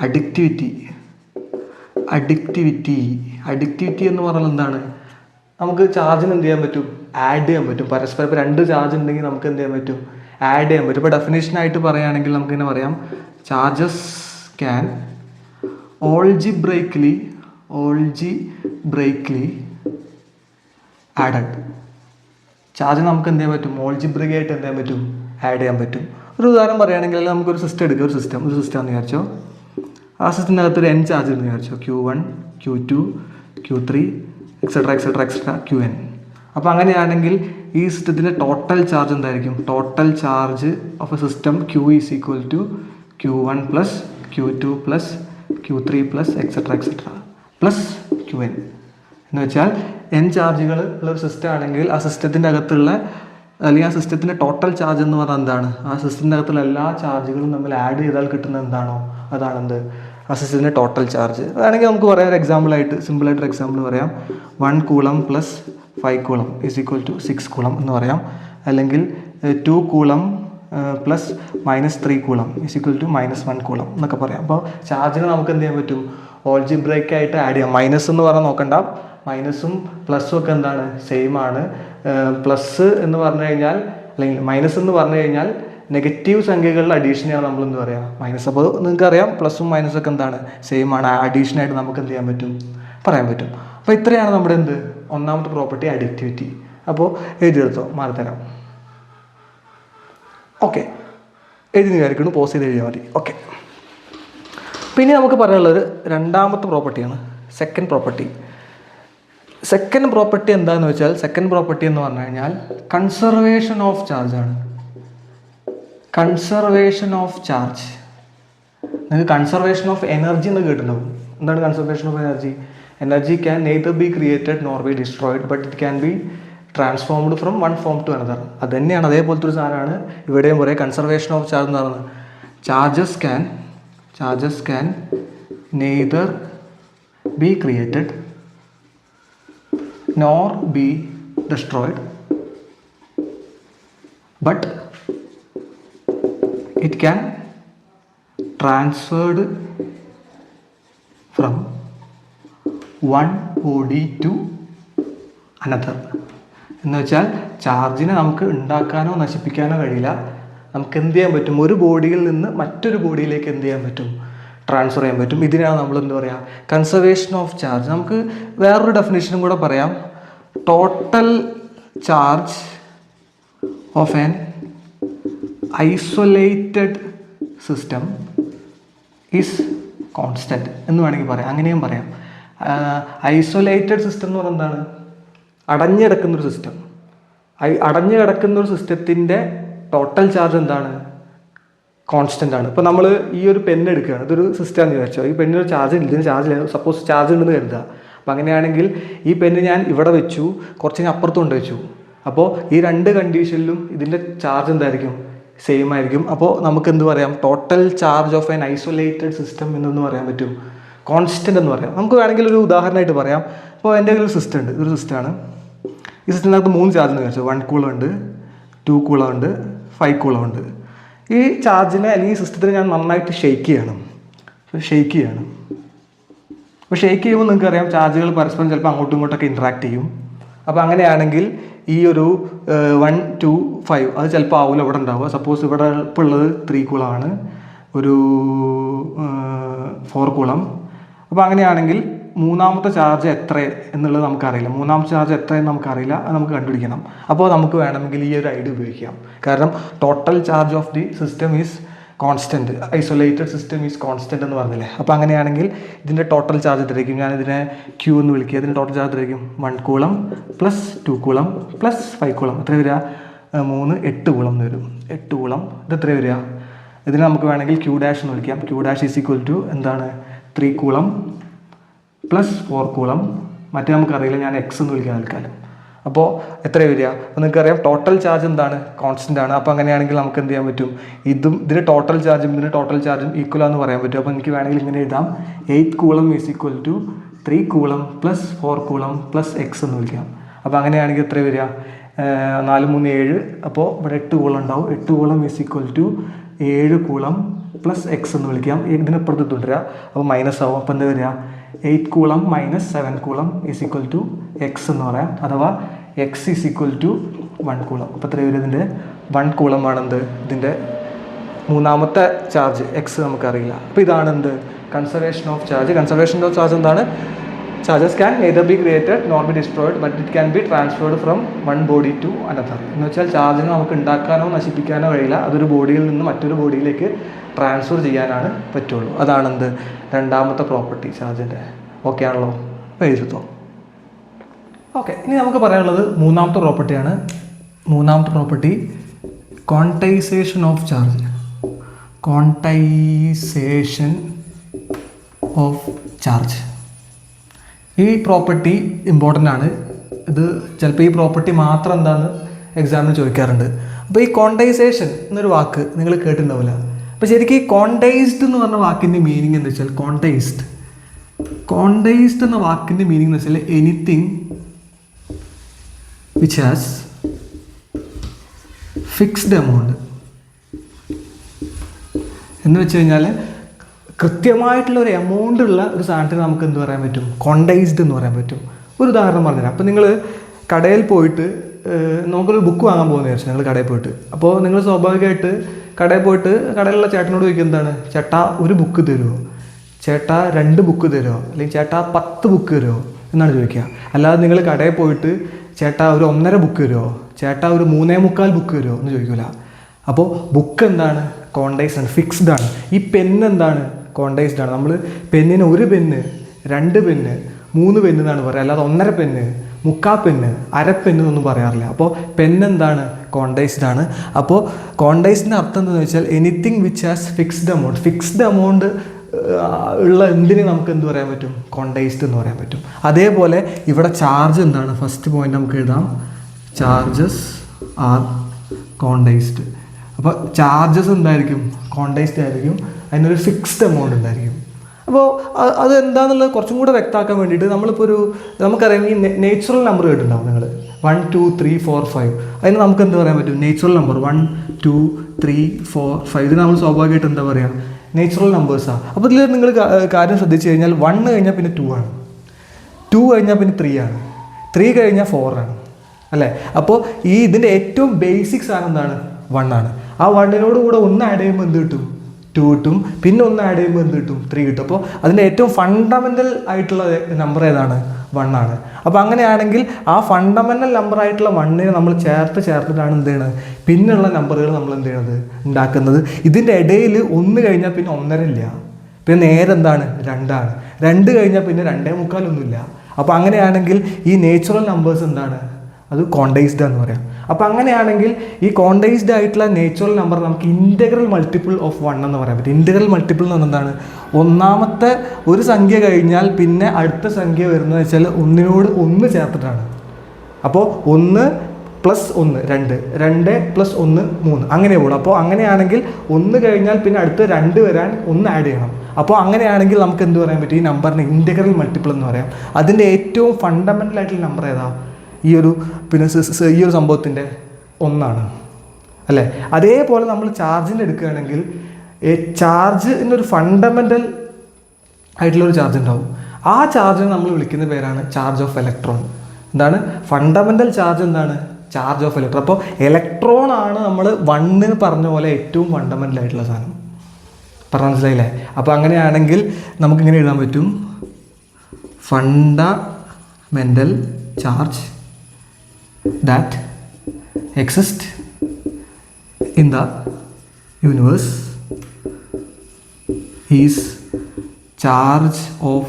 അഡിക്റ്റിവിറ്റി എന്ന് പറഞ്ഞാൽ എന്താണ്? നമുക്ക് ചാർജിന് എന്ത് ചെയ്യാൻ പറ്റും? ആഡ് ചെയ്യാൻ പറ്റും. പരസ്പരം 2 ചാർജ് ഉണ്ടെങ്കിൽ നമുക്ക് എന്ത് ചെയ്യാൻ പറ്റും? ആഡ് ചെയ്യാൻ പറ്റും. ഇപ്പോൾ ഡെഫിനേഷനായിട്ട് പറയുകയാണെങ്കിൽ നമുക്കിങ്ങനെ പറയാം, ചാർജസ് ക്യാൻ ഓൾജിബ്രൈക്ലി ആഡഡ്. ചാർജ് നമുക്ക് എന്ത് ചെയ്യാൻ പറ്റും? ഓൾജിബ്രൈക്ക് ആയിട്ട് എന്ത് ചെയ്യാൻ പറ്റും? ആഡ് ചെയ്യാൻ പറ്റും. ഒരു ഉദാഹരണം പറയുകയാണെങ്കിൽ നമുക്കൊരു സിസ്റ്റം എടുക്കുക. ഒരു സിസ്റ്റം എന്ന് വിചാരിച്ചോ. ആ സിസ്റ്റത്തിൻ്റെ അകത്തൊരു N ചാർജ് എന്ന് വിചാരിച്ചോ. Q1 Q2 Q3 etcetera Qn. അപ്പോൾ അങ്ങനെയാണെങ്കിൽ ഈ സിസ്റ്റത്തിൻ്റെ ടോട്ടൽ ചാർജ് എന്തായിരിക്കും? Total charge of a system Q is equal to Q1 plus Q2 plus Q3 plus etcetera plus Qn. എന്ന് വെച്ചാൽ N ചാർജുകൾ ഉള്ളൊരു സിസ്റ്റം ആണെങ്കിൽ ആ സിസ്റ്റത്തിൻ്റെ അകത്തുള്ള അല്ലെങ്കിൽ ആ സിസ്റ്റത്തിൻ്റെ ടോട്ടൽ ചാർജ് എന്ന് പറഞ്ഞാൽ എന്താണ്? ആ സിസ്റ്റത്തിൻ്റെ അകത്തുള്ള എല്ലാ ചാർജുകളും നമ്മൾ ആഡ് ചെയ്താൽ കിട്ടുന്നത് എന്താണോ അതാണെന്ത്? ആ സിസ്റ്റത്തിൻ്റെ ടോട്ടൽ ചാർജ്. അതാണെങ്കിൽ നമുക്ക് പറയാം ഒരു എക്സാമ്പിളായിട്ട്, സിമ്പിളായിട്ടൊരു എക്സാമ്പിൾ പറയാം. 1 coulomb plus 5 coulomb is equal to 6 coulomb എന്ന് പറയാം. അല്ലെങ്കിൽ 2 coulomb plus -3 coulomb is equal to -1 coulomb എന്നൊക്കെ പറയാം. അപ്പോൾ ചാർജിന് നമുക്ക് എന്ത് ചെയ്യാൻ പറ്റും? ഓൾജിബ്രൈക്ക് ആയിട്ട് ആഡ് ചെയ്യാം. മൈനസ് എന്ന് പറഞ്ഞാൽ നോക്കണ്ട, മൈനസും പ്ലസ്സും ഒക്കെ എന്താണ്? സെയിം ആണ്. പ്ലസ് എന്ന് പറഞ്ഞു കഴിഞ്ഞാൽ അല്ലെങ്കിൽ മൈനസ് എന്ന് പറഞ്ഞു കഴിഞ്ഞാൽ നെഗറ്റീവ് സംഖ്യകളുടെ അഡീഷനെയാണ് നമ്മൾ എന്ത് പറയുക? മൈനസ്. അപ്പോൾ നിങ്ങൾക്കറിയാം പ്ലസും മൈനസും ഒക്കെ എന്താണ്? സെയിം ആണ്. അഡീഷനായിട്ട് നമുക്ക് എന്ത് ചെയ്യാൻ പറ്റും? പറയാൻ പറ്റും. അപ്പോൾ ഇത്രയാണ് നമ്മുടെ ഒന്നാമത്തെ പ്രോപ്പർട്ടി, അഡിക്റ്റിവിറ്റി. അപ്പോൾ എഴുതിയെടുത്തോ, മാറിത്തരാം. ഓക്കെ, എഴുതി വിചാരിക്കുന്നു, പോസ് ചെയ്ത് എഴുതിയാൽ മതി. ഓക്കെ, പിന്നെ നമുക്ക് പറയാനുള്ളത് രണ്ടാമത്തെ പ്രോപ്പർട്ടിയാണ്, സെക്കൻഡ് പ്രോപ്പർട്ടി. സെക്കൻഡ് പ്രോപ്പർട്ടി എന്താണെന്ന് വെച്ചാൽ, സെക്കൻഡ് പ്രോപ്പർട്ടി എന്ന് പറഞ്ഞു കഴിഞ്ഞാൽ കൺസർവേഷൻ ഓഫ് ചാർജാണ്. Conservation of charge. നിങ്ങൾക്ക് കൺസർവേഷൻ ഓഫ് എനർജി എന്ന് കേട്ടിട്ടുണ്ടാവും. എന്താണ് conservation of energy? Energy can neither be created nor be destroyed but it can be transformed from one form to another. അത് തന്നെയാണ്, അതേപോലത്തെ ഒരു സാധനമാണ് ഇവിടെയും പറയുക. കൺസർവേഷൻ ഓഫ് ചാർജ് എന്ന് പറയുന്നത് charges can neither be created nor be destroyed but it can transferred from one body to another. എന്ന് വെച്ചാൽ ചാർജിനെ നമുക്ക് ഉണ്ടാക്കാനോ നശിപ്പിക്കാനോ കഴിയില്ല. നമുക്ക് എന്ത് ചെയ്യാൻ പറ്റും? ഒരു ബോഡിയിൽ നിന്ന് മറ്റൊരു ബോഡിയിലേക്ക് എന്ത് ചെയ്യാൻ പറ്റും? ട്രാൻസ്ഫർ ചെയ്യാൻ പറ്റും. ഇതിനാണ് നമ്മൾ എന്താ പറയുക? Conservation of charge. നമുക്ക് വേറൊരു ഡെഫിനേഷനും കൂടെ പറയാം. Total charge of an isolated system is constant എന്ന് വേണമെങ്കിൽ പറയാം. അങ്ങനെയും പറയാം. ഐസൊലേറ്റഡ് സിസ്റ്റം എന്ന് പറയുന്നത് എന്താണ്? അടഞ്ഞു കിടക്കുന്നൊരു സിസ്റ്റം. അടഞ്ഞു കിടക്കുന്നൊരു സിസ്റ്റത്തിൻ്റെ ടോട്ടൽ ചാർജ് എന്താണ്? കോൺസ്റ്റൻ്റ് ആണ്. ഇപ്പോൾ നമ്മൾ ഈ ഒരു പെണ്ണ് എടുക്കുകയാണ്, ഇതൊരു സിസ്റ്റമാണെന്ന് വിചാരിച്ചോ. ഈ പെണ്ണിന് ചാർജ് ഇല്ല, ഇതിന് ചാർജ് ഇല്ല. സപ്പോസ് ചാർജ് ഉണ്ടെന്ന് കരുതുക. അപ്പോൾ അങ്ങനെയാണെങ്കിൽ ഈ പെണ്ണ് ഞാൻ ഇവിടെ വെച്ചു, കുറച്ച് അപ്പുറത്ത് കൊണ്ട് വെച്ചു. അപ്പോൾ ഈ രണ്ട് കണ്ടീഷനിലും ഇതിൻ്റെ ചാർജ് എന്തായിരിക്കും? സെയിം ആയിരിക്കും. അപ്പോൾ നമുക്ക് എന്ത് പറയാം? Total charge of an isolated system എന്നൊന്ന് പറയാൻ പറ്റും, കോൺസ്റ്റൻ്റ് എന്ന് പറയാം. നമുക്ക് വേണമെങ്കിൽ ഒരു ഉദാഹരണമായിട്ട് പറയാം. അപ്പോൾ എൻ്റെ ഒരു സിസ്റ്റം ഉണ്ട്, ഇതൊരു സിസ്റ്റമാണ്. ഈ സിസ്റ്റത്തിനകത്ത് 3 ചാർജ് എന്ന് വിചാരിച്ചു. 1 കൂളം ഉണ്ട്, 2 കൂളം ഉണ്ട്, 5 കൂളം ഉണ്ട്. ഈ ചാർജിനെ അല്ലെങ്കിൽ ഈ സിസ്റ്റത്തിനെ ഞാൻ നന്നായിട്ട് ഷെയ്ക്ക് ചെയ്യണം. അപ്പോൾ ഷെയ്ക്ക് ചെയ്യുമ്പോൾ നിങ്ങൾക്കറിയാം ചാർജുകൾ പരസ്പരം ചിലപ്പോൾ അങ്ങോട്ടും ഇങ്ങോട്ടൊക്കെ ഇൻട്രാക്ട് ചെയ്യും. അപ്പോൾ അങ്ങനെയാണെങ്കിൽ ഈ ഒരു 1, 2, 5 അത് ചിലപ്പോൾ ആവില്ല ഇവിടെ ഉണ്ടാവുക. സപ്പോസ് ഇവിടെ ഇപ്പോൾ ഉള്ളത് 3 കൂളമാണ്, ഒരു 4 കൂളം. അപ്പോൾ അങ്ങനെയാണെങ്കിൽ മൂന്നാമത്തെ ചാർജ് എത്ര എന്നുള്ളത് നമുക്കറിയില്ല. മൂന്നാമത്തെ ചാർജ് എത്രയെന്ന് നമുക്കറിയില്ല, അത് നമുക്ക് കണ്ടുപിടിക്കണം. അപ്പോൾ നമുക്ക് വേണമെങ്കിൽ ഈ ഒരു ഐഡിയ ഉപയോഗിക്കാം. കാരണം total charge of the system is constant, isolated system is constant എന്ന് പറഞ്ഞില്ലേ. അപ്പോൾ അങ്ങനെയാണെങ്കിൽ ഇതിൻ്റെ ടോട്ടൽ ചാർജ് എത്രയായിരിക്കും? ഞാനിതിനെ ക്യൂ എന്ന് വിളിക്കുക. ഇതിൻ്റെ ടോട്ടൽ ചാർജ് എത്രയായിരിക്കും? 1 coulomb plus 2 coulomb plus 5 coulomb. എത്ര വരിക? 3, 8 കൂളം എന്ന് വരും. 8 കൂളം. ഇത് എത്ര വരിക? ഇതിനെ നമുക്ക് വേണമെങ്കിൽ ക്യൂ ഡാഷ് എന്ന് വിളിക്കാം. Q dash is equal to എന്താണ്? 3 കൂളം പ്ലസ് 4 കൂളം. മറ്റേ നമുക്കറിയില്ല, ഞാൻ എക്സ് എന്ന് വിളിക്കാൻ തൽക്കാലം. അപ്പോൾ എത്ര വരിക? അപ്പോൾ നിങ്ങൾക്കറിയാം ടോട്ടൽ ചാർജ് എന്താണ്? കോൺസ്റ്റൻ്റ് ആണ്. അപ്പോൾ അങ്ങനെയാണെങ്കിൽ നമുക്ക് എന്ത് ചെയ്യാൻ പറ്റും? ഇതിൻ്റെ ടോട്ടൽ ചാർജും ഇതിൻ്റെ ടോട്ടൽ ചാർജും ഈക്വൽ ആണെന്ന് പറയാൻ പറ്റും. അപ്പോൾ എനിക്ക് വേണമെങ്കിൽ ഇങ്ങനെ എഴുതാം. 8 coulomb is equal to 3 coulomb plus 4 coulomb plus X എന്ന് വിളിക്കാം. അപ്പോൾ അങ്ങനെയാണെങ്കിൽ എത്ര വരിക? 4, 3, 7. അപ്പോൾ ഇവിടെ 8 കൂളം ഉണ്ടാവും. 8 coulomb is equal to 7 coulomb plus X എന്ന് വിളിക്കാം. ഇതിനപ്പുറത്ത് തുടരുക. അപ്പോൾ മൈനസ് ആവും. അപ്പോൾ എന്താ വരിക? 8 coulomb minus 7 coulomb is equal to X എന്ന് പറയാം. അഥവാ X is equal to 1 coulomb. അപ്പോൾ എത്ര വരും? ഇതിൻ്റെ 1 കൂളമാണെന്ത്? ഇതിൻ്റെ മൂന്നാമത്തെ ചാർജ് എക്സ് നമുക്കറിയില്ല. അപ്പോൾ ഇതാണ് എന്ത്? Conservation of charge. Conservation of charge എന്താണ്? Charges can neither be created nor be destroyed but it can be transferred from one body to another. എന്ന് വെച്ചാൽ ചാർജിനെ നമുക്ക് ഉണ്ടാക്കാനോ നശിപ്പിക്കാനോ കഴിയില്ല. അതൊരു ബോഡിയിൽ നിന്ന് മറ്റൊരു ബോഡിയിലേക്ക് ട്രാൻസ്ഫർ ചെയ്യാനാണ് പറ്റുള്ളൂ. അതാണെന്ത്? രണ്ടാമത്തെ പ്രോപ്പർട്ടി ചാർജിൻ്റെ. ഓക്കെ ആണല്ലോ? അപ്പോൾ എഴുതിത്തോ. ഓക്കെ, ഇനി നമുക്ക് പറയാനുള്ളത് മൂന്നാമത്തെ പ്രോപ്പർട്ടിയാണ്. മൂന്നാമത്തെ property quantisation of charge. Quantisation of charge. ഈ പ്രോപ്പർട്ടി ഇമ്പോർട്ടൻ്റ് ആണ്. ഇത് ചിലപ്പോൾ ഈ പ്രോപ്പർട്ടി മാത്രം എന്താണെന്ന് എക്സാമിന് ചോദിക്കാറുണ്ട്. അപ്പോൾ ഈ ക്വാണ്ടൈസേഷൻ എന്നൊരു വാക്ക് നിങ്ങൾ കേട്ടിട്ടുണ്ടാവില്ല. അപ്പോൾ ശരിക്കും ഈ ക്വാണ്ടൈസ്ഡ് എന്ന് പറഞ്ഞ വാക്കിൻ്റെ മീനിങ് എന്താ വെച്ചാൽ ക്വാണ്ടൈസ്ഡ് എന്ന വാക്കിൻ്റെ മീനിങ് എന്ന് വെച്ചാൽ anything which has fixed amount എന്ന് വെച്ച് കഴിഞ്ഞാൽ കൃത്യമായിട്ടുള്ള ഒരു എമൗണ്ട് ഉള്ള ഒരു സാധനത്തിന് നമുക്ക് എന്ത് പറയാൻ പറ്റും? ക്വാണ്ടൈസ്ഡ് എന്ന് പറയാൻ പറ്റും. ഒരു ഉദാഹരണം പറഞ്ഞുതരാം. അപ്പോൾ നിങ്ങൾ കടയിൽ പോയിട്ട് നമുക്കൊരു ബുക്ക് വാങ്ങാൻ പോകുന്ന വിചാരിച്ചു. നിങ്ങൾ കടയിൽ പോയിട്ട് അപ്പോൾ നിങ്ങൾ സ്വാഭാവികമായിട്ട് കടയിൽ പോയിട്ട് കടയിലുള്ള ചേട്ടനോട് ചോദിക്കുക എന്താണ്? ചേട്ടാ ഒരു ബുക്ക് തരുമോ? ചേട്ടാ 2 ബുക്ക് തരുമോ? അല്ലെങ്കിൽ ചേട്ടാ 10 ബുക്ക് തരുമോ എന്നാണ് ചോദിക്കുക. അല്ലാതെ നിങ്ങൾ കടയിൽ പോയിട്ട് ചേട്ടാ ഒരു 1.5 ബുക്ക് തരുമോ? ചേട്ടാ ഒരു 3.25 ബുക്ക് തരുമോ എന്ന് ചോദിക്കില്ല. അപ്പോൾ ബുക്ക് എന്താണ്? ക്വാണ്ടൈസ്ഡ് ആണ്, ഫിക്സ്ഡ് ആണ്. ഈ പെന്ന് എന്താണ്? ക്വാണ്ടൈസ്ഡ് ആണ്. നമ്മൾ പെന്നിന് 1 പെന്ന്, 2 പെന്ന്, 3 പെന്ന് എന്നാണ് പറയുക, അല്ലാതെ 1.5 പെന്ന്, 3/4 പെന്ന്, 1/2 പെന്ന് എന്നൊന്നും പറയാറില്ല. അപ്പോൾ പെന്ന് എന്താണ്? ക്വാണ്ടൈസ്ഡ് ആണ്. അപ്പോൾ ക്വാണ്ടൈസ്ഡിൻ്റെ അർത്ഥം എന്താണെന്ന് വെച്ചാൽ anything which has fixed amount ഉള്ള എന്തിനെ നമുക്ക് എന്ത് പറയാൻ പറ്റും? ക്വാണ്ടൈസ്ഡ് എന്ന് പറയാൻ പറ്റും. അതേപോലെ ഇവിടെ ചാർജ് എന്താണ്? ഫസ്റ്റ് പോയിന്റ് നമുക്ക് എഴുതാം, ചാർജസ് ആർ ക്വാണ്ടൈസ്ഡ്. അപ്പോൾ ചാർജസ് എന്തായിരിക്കും? ക്വാണ്ടൈസ്ഡ് ആയിരിക്കും. അതിനൊരു ഫിക്സ്ഡ് എമൗണ്ട് ഉണ്ടായിരിക്കും. അപ്പോൾ അത് എന്താണെന്നുള്ളത് കുറച്ചും കൂടെ വ്യക്തമാക്കാൻ വേണ്ടിയിട്ട് നമ്മളിപ്പോൾ നമുക്കറിയാം ഈ നേച്ചുറൽ നമ്പർ കേട്ടിട്ടുണ്ടാവും നിങ്ങൾ, 1 2 3 4 5. അതിന് നമുക്ക് എന്ത് പറയാൻ പറ്റും? Natural number 1 2 3 4 5. ഇതിന് നമ്മൾ സ്വാഭാവികമായിട്ട് എന്താ പറയുക? നേച്ചുറൽ നമ്പേഴ്സാണ്. അപ്പോൾ ഇതിൽ നിങ്ങൾ കാര്യം ശ്രദ്ധിച്ചു കഴിഞ്ഞാൽ 1 കഴിഞ്ഞാൽ പിന്നെ 2 ആണ്, 2 കഴിഞ്ഞാൽ പിന്നെ 3 ആണ്, 3 കഴിഞ്ഞാൽ 4 ആണ് അല്ലേ? അപ്പോൾ ഇതിൻ്റെ ഏറ്റവും ബേസിക് സാധനം എന്താണ്? 1 ആണ്. ആ 1നോട് കൂടെ 1 ആഡ് ചെയ്യുമ്പോൾ എന്ത് കിട്ടും? 2 കിട്ടും. പിന്നെ 1 ആഡ് ചെയ്യുമ്പോൾ എന്ത് കിട്ടും? 3 കിട്ടും. അപ്പോൾ അതിൻ്റെ ഏറ്റവും ഫണ്ടമെൻ്റൽ ആയിട്ടുള്ള നമ്പർ ഏതാണ്? 1 ആണ്. അപ്പോൾ അങ്ങനെയാണെങ്കിൽ ആ ഫണ്ടമെൻ്റൽ നമ്പർ ആയിട്ടുള്ള 1നെ നമ്മൾ ചേർത്തിട്ടാണ് എന്ത് ചെയ്യണത്? പിന്നെയുള്ള നമ്പറുകൾ നമ്മൾ എന്ത് ചെയ്യണത്? ഉണ്ടാക്കുന്നത്. ഇതിൻ്റെ ഇടയിൽ 1 കഴിഞ്ഞാൽ പിന്നെ 1.5 ഇല്ല, പിന്നെ നേരെ എന്താണ്? 2 ആണ്. 2 കഴിഞ്ഞാൽ പിന്നെ 2.25 ഒന്നുമില്ല. അപ്പോൾ അങ്ങനെയാണെങ്കിൽ ഈ നേച്ചുറൽ നമ്പേഴ്സ് എന്താണ്? അത് ക്വാണ്ടൈസ്ഡ് എന്ന് പറയാം. അപ്പോൾ അങ്ങനെയാണെങ്കിൽ ഈ ക്വാണ്ടൈസ്ഡ് ആയിട്ടുള്ള നേച്ചുറൽ നമ്പർ നമുക്ക് ഇൻ്റഗ്രൽ മൾട്ടിപ്പിൾ ഓഫ് 1 എന്ന് പറയാൻ പറ്റും. ഇൻ്റഗ്രൽ മൾട്ടിപ്പിൾ എന്ന് പറഞ്ഞാൽ എന്താണ്? ഒന്നാമത്തെ ഒരു സംഖ്യ കഴിഞ്ഞാൽ പിന്നെ അടുത്ത സംഖ്യ വരുന്നത് വെച്ചാൽ 1നോട് 1 ചേർത്തിട്ടാണ്. അപ്പോൾ 1 + 1 2, 2 + 1 3, അങ്ങനെ പോകും. അപ്പോൾ അങ്ങനെയാണെങ്കിൽ 1 കഴിഞ്ഞാൽ പിന്നെ അടുത്ത് 2 വരാൻ 1 ആഡ് ചെയ്യണം. അപ്പോൾ അങ്ങനെയാണെങ്കിൽ നമുക്ക് എന്ത് പറയാൻ പറ്റും? ഈ നമ്പറിന് ഇൻ്റഗ്രൽ മൾട്ടിപ്പിൾ എന്ന് പറയാം. അതിൻ്റെ ഏറ്റവും ഫണ്ടമെൻ്റൽ ആയിട്ടുള്ള നമ്പർ ഏതാ? ഈ ഒരു സംഭവത്തിൻ്റെ 1 ആണ് അല്ലേ? അതേപോലെ നമ്മൾ ചാർജിൻ്റെ എടുക്കുകയാണെങ്കിൽ ചാർജിനൊരു ഫണ്ടമെൻ്റൽ ആയിട്ടുള്ളൊരു ചാർജ് ഉണ്ടാവും. ആ ചാർജിനെ നമ്മൾ വിളിക്കുന്ന പേരാണ് ചാർജ് ഓഫ് ഇലക്ട്രോൺ. എന്താണ് ഫണ്ടമെൻ്റൽ ചാർജ്? എന്താണ്? Charge of electron. അപ്പോൾ ഇലക്ട്രോൺ ആണ് നമ്മൾ 1 പറഞ്ഞ പോലെ ഏറ്റവും ഫണ്ടമെൻ്റൽ ആയിട്ടുള്ള സാധനം. പറഞ്ഞ മനസ്സിലായില്ലേ? അപ്പോൾ അങ്ങനെയാണെങ്കിൽ നമുക്കിങ്ങനെ എഴുതാൻ പറ്റും, fundamental charge that exist in the universe is charge of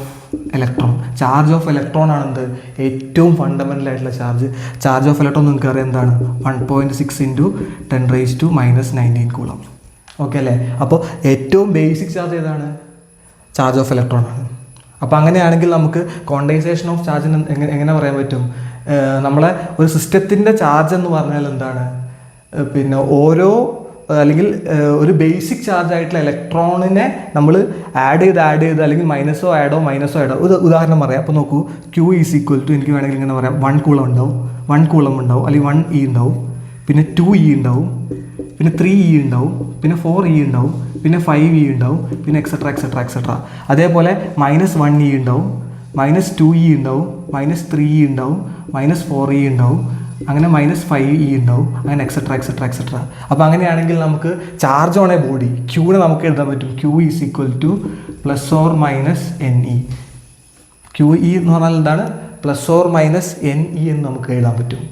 electron. Charge of electron ആണെന്ത്? ഏറ്റവും ഫണ്ടമെൻ്റൽ ആയിട്ടുള്ള ചാർജ്. ചാർജ് ഓഫ് ഇലക്ട്രോൺ നിങ്ങൾക്ക് അറിയാം എന്താണ്? 1.6 × 10⁻⁻⁹ കൂളം. ഓക്കെ അല്ലേ? അപ്പോൾ ഏറ്റവും ബേസിക് ചാർജ് ഏതാണ്? ചാർജ് ഓഫ് ഇലക്ട്രോൺ ആണ്. അപ്പോൾ അങ്ങനെയാണെങ്കിൽ നമുക്ക് ക്വാണ്ടൈസേഷൻ ഓഫ് ചാർജിന് എങ്ങനെ പറയാൻ പറ്റും? നമ്മളെ ഒരു സിസ്റ്റത്തിൻ്റെ ചാർജ് എന്ന് പറഞ്ഞാൽ എന്താണ്? പിന്നെ ഓരോ അല്ലെങ്കിൽ ഒരു ബേസിക് ചാർജ് ആയിട്ടുള്ള ഇലക്ട്രോണിനെ നമ്മൾ ആഡ് ചെയ്ത് അല്ലെങ്കിൽ മൈനസോ ആഡോ ഒരു ഉദാഹരണം പറയാം. അപ്പോൾ നോക്കൂ, Q = എനിക്ക് വേണമെങ്കിൽ ഇങ്ങനെ പറയാം, 1 കൂളം ഉണ്ടാവും, 1 കൂളം ഉണ്ടാവും, അല്ലെങ്കിൽ 1 E ഉണ്ടാവും, പിന്നെ 2 E ഉണ്ടാവും, പിന്നെ 3 E ഉണ്ടാവും, പിന്നെ 4 E ഉണ്ടാവും, പിന്നെ 5 E ഉണ്ടാവും, പിന്നെ എക്സെട്ര. അതേപോലെ -1 E ഉണ്ടാവും, -2 E ഉണ്ടാവും, -3 E ഉണ്ടാവും, -4 E ഉണ്ടാവും, അങ്ങനെ -5 E ഉണ്ടാവും, അങ്ങനെ എക്സെട്ര. അപ്പോൾ അങ്ങനെയാണെങ്കിൽ നമുക്ക് ചാർജ് ഓൺ എ ബോഡി ക്യൂനെ നമുക്ക് എഴുതാൻ പറ്റും, Q = ±NE. QE എന്ന് പറഞ്ഞാൽ എന്താണ്? ±NE എന്ന് നമുക്ക് എഴുതാൻ പറ്റും.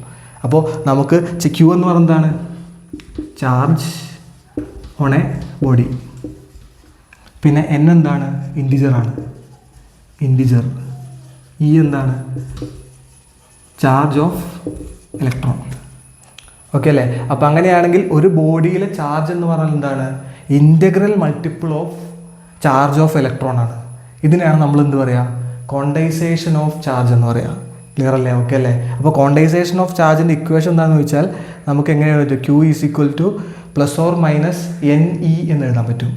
അപ്പോൾ നമുക്ക് Q എന്ന് പറഞ്ഞാൽ എന്താണ്? Charge on A body. പിന്നെ N എന്താണ്? ഇൻറ്റിജറാണ്, ഇൻറ്റിജർ. E എന്താണ്? Charge of electron. ഓക്കെ അല്ലേ? അപ്പോൾ അങ്ങനെയാണെങ്കിൽ ഒരു ബോഡിയിലെ ചാർജ് എന്ന് പറഞ്ഞാൽ എന്താണ്? Integral multiple of charge of electron ആണ്. ഇതിനെയാണ് നമ്മൾ എന്ത് പറയുക? ക്വാണ്ടൈസേഷൻ ഓഫ് ചാർജ് എന്ന് പറയുക. ക്ലിയർ അല്ലേ? ഓക്കെ അല്ലേ? അപ്പോൾ ക്വാണ്ടൈസേഷൻ ഓഫ് ചാർജിൻ്റെ ഇക്വേഷൻ എന്താണെന്ന് ചോദിച്ചാൽ നമുക്ക് എങ്ങനെയാണ് പറ്റും? Q = ±NE എന്ന് എഴുതാൻ പറ്റും.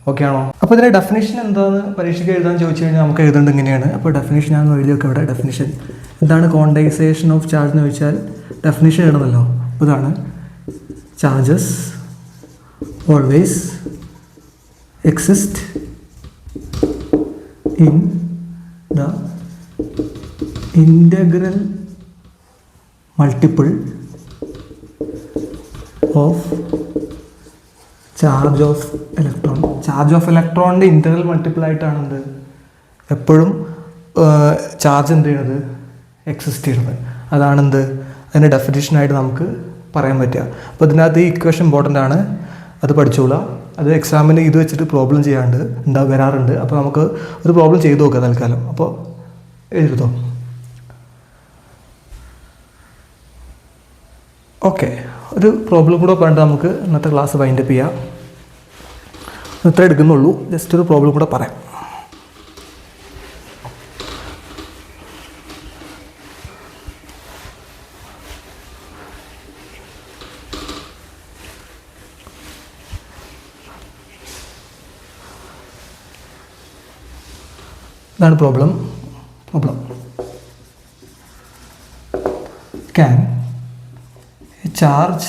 ഓക്കെ ആണോ? അപ്പോൾ ഇതിൻ്റെ ഡെഫിനിഷൻ എന്താണെന്ന് പരീക്ഷയ്ക്ക് എഴുതാൻ ചോദിച്ചു കഴിഞ്ഞാൽ നമുക്ക് എഴുതേണ്ടത് ഇങ്ങനെയാണ്. അപ്പോൾ ഡെഫിനിഷൻ ഞാൻ എഴുതിയൊക്കെ ഇവിടെ ഡെഫിനിഷൻ എന്താണ് ക്വാണ്ടൈസേഷൻ ഓഫ് ചാർജ് എന്ന് ചോദിച്ചാൽ ഡെഫിനിഷൻ എഴുതണമല്ലോ. ഇതാണ് charges always exist in the integral multiple of charge of electron. Charge of ഇലക്ട്രോണിൻ്റെ ഇൻ്റഗ്രൽ മൾട്ടിപ്പിൾ ആയിട്ടാണ് എന്ത് എപ്പോഴും ചാർജ് എന്ത് ചെയ്യണത്? എക്സിസ്റ്റ് ചെയ്യണത്. അതാണെന്ത്? അതിൻ്റെ ഡെഫിനിഷനായിട്ട് നമുക്ക് പറയാൻ പറ്റുക. അപ്പോൾ ഇതിനകത്ത് ഈ ഇക്വേഷൻ ഇമ്പോർട്ടൻ്റ് ആണ്, അത് പഠിച്ചോളാം. അത് എക്സാമിന് ഇത് വെച്ചിട്ട് പ്രോബ്ലം ചെയ്യാണ്ട് വരാറുണ്ട്. അപ്പോൾ നമുക്ക് ഒരു പ്രോബ്ലം ചെയ്ത് നോക്കാം തൽക്കാലം. അപ്പോൾ എഴുതോ? ഓക്കെ, ഒരു പ്രോബ്ലം കൂടെ പറഞ്ഞിട്ട് നമുക്ക് ഇന്നത്തെ ക്ലാസ് വൈൻഡപ്പ് ചെയ്യാം. ഇത്ര എടുക്കുന്നുള്ളൂ, ജസ്റ്റ് ഒരു പ്രോബ്ലം കൂടെ പറയാം. ഇതാണ് problem. Can a charge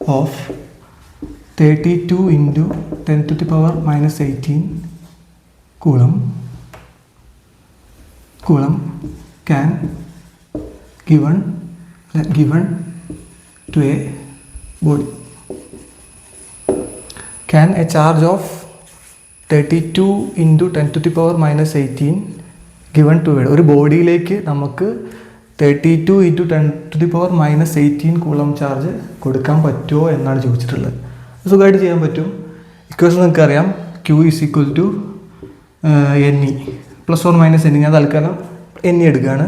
of 32 into 10 to the power minus 18 coulomb can given to a body. Can a charge of 32 into 10 to the power minus 18 given to a, ഒരു ബോഡിയിലേക്ക് നമുക്ക് 32 into 10 to the power minus 18 coulomb charge കൊടുക്കാൻ പറ്റുമോ എന്നാണ് ചോദിച്ചിട്ടുള്ളത്. സുഖമായിട്ട് ചെയ്യാൻ പറ്റും. ഇക്വേഷൻ നിങ്ങൾക്കറിയാം, Q is equal to NE plus or minus NE. ഞാൻ തൽക്കാലം NE എടുക്കുകയാണ്.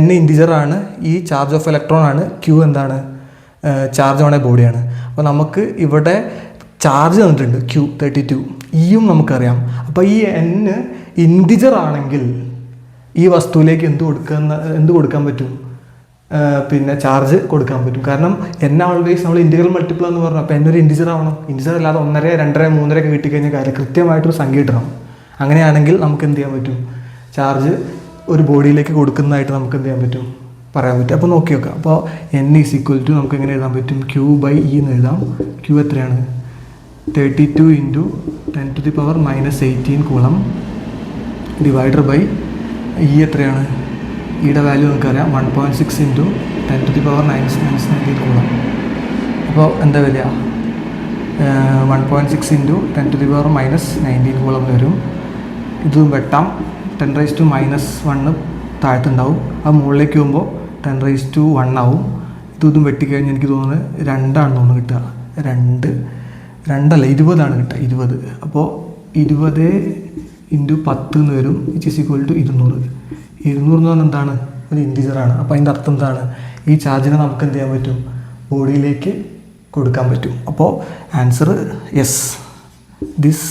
N ഇൻറ്റിജറാണ്, ഈ ചാർജ് ഓഫ് ഇലക്ട്രോൺ ആണ്, Q എന്താണ്, ചാർജ് ഓൺ എ ബോഡിയാണ്. അപ്പോൾ നമുക്ക് ഇവിടെ ചാർജ് തന്നിട്ടുണ്ട് Q 32, ഇയും നമുക്കറിയാം. അപ്പോൾ ഈ N ഇൻറ്റിജർ ആണെങ്കിൽ ഈ വസ്തുവിലേക്ക് എന്ത് കൊടുക്കാൻ പറ്റും, പിന്നെ ചാർജ് കൊടുക്കാൻ പറ്റും. കാരണം N ഓൾവേസ് നമ്മൾ ഇൻറ്റിഗ്രൽ മൾട്ടിപ്പിൾ എന്ന് പറഞ്ഞു. അപ്പോൾ N ഒരു ഇൻറ്റിജർ ആവണം. ഇൻറ്റിജർ അല്ലാതെ 1, 2, 3 ഒക്കെ കിട്ടിക്കഴിഞ്ഞാൽ കാര്യം കൃത്യമായിട്ടൊരു സംഖ്യ കിട്ടണം. അങ്ങനെയാണെങ്കിൽ നമുക്ക് എന്ത് ചെയ്യാൻ പറ്റും, ചാർജ് ഒരു ബോഡിയിലേക്ക് കൊടുക്കുന്നതായിട്ട് നമുക്ക് എന്ത് ചെയ്യാൻ പറ്റും, പറയാൻ പറ്റും. അപ്പോൾ നോക്കി നോക്കാം. അപ്പോൾ N ഈസ് ഈക്വൽ ടു നമുക്ക് എങ്ങനെ എഴുതാൻ പറ്റും, Q/E എന്ന് എഴുതാം. Q എത്രയാണ്, 32 into 10 to the power minus 18 coulomb divided by E എത്രയാണ്, ഇയുടെ വാല്യൂ നമുക്കറിയാം 1.6 into 10 to the power minus 19 coulomb. അപ്പോൾ എന്താ വരിക, 1.6 into 10 to the power minus 19 coulomb വരും. ഇതും വെട്ടാം. 10 raised to minus 1 താഴത്തുണ്ടാവും. ആ മുകളിലേക്ക് പോകുമ്പോൾ 10 raised to 1 ആവും. ഇതും വെട്ടിക്കഴിഞ്ഞാൽ എനിക്ക് തോന്നുന്നത് 2 ആണെന്ന് തോന്നുന്നു കിട്ടുക. 2 20 ആണ് കിട്ടുക, 20. അപ്പോൾ 20 into 10 എന്ന് വരും, വിച്ച് ഈസ് ഈക്വൽ ടു 200. 200 എന്ന് പറഞ്ഞാൽ എന്താണ്, ഒരു ഇൻറ്റിജറാണ്. അപ്പോൾ അതിൻ്റെ അർത്ഥം എന്താണ്, ഈ ചാർജിനെ നമുക്ക് എന്ത് ചെയ്യാൻ പറ്റും, ബോഡിയിലേക്ക് കൊടുക്കാൻ പറ്റും. അപ്പോൾ answer yes, this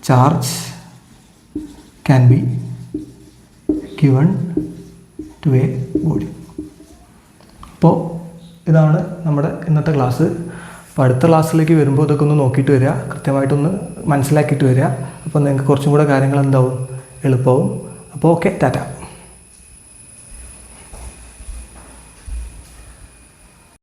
charge can be given to a body. അപ്പോൾ ഇതാണ് നമ്മുടെ ഇന്നത്തെ ക്ലാസ്. അപ്പോൾ അടുത്ത ക്ലാസ്സിലേക്ക് വരുമ്പോൾ ഇതൊക്കെ ഒന്ന് നോക്കിയിട്ട് വരിക, കൃത്യമായിട്ടൊന്ന് മനസ്സിലാക്കിയിട്ട് വരിക. അപ്പോൾ നിങ്ങൾക്ക് കുറച്ചും കൂടെ കാര്യങ്ങൾ എന്താവും, എളുപ്പമാവും. അപ്പോൾ ഓക്കെ, ടാറ്റ.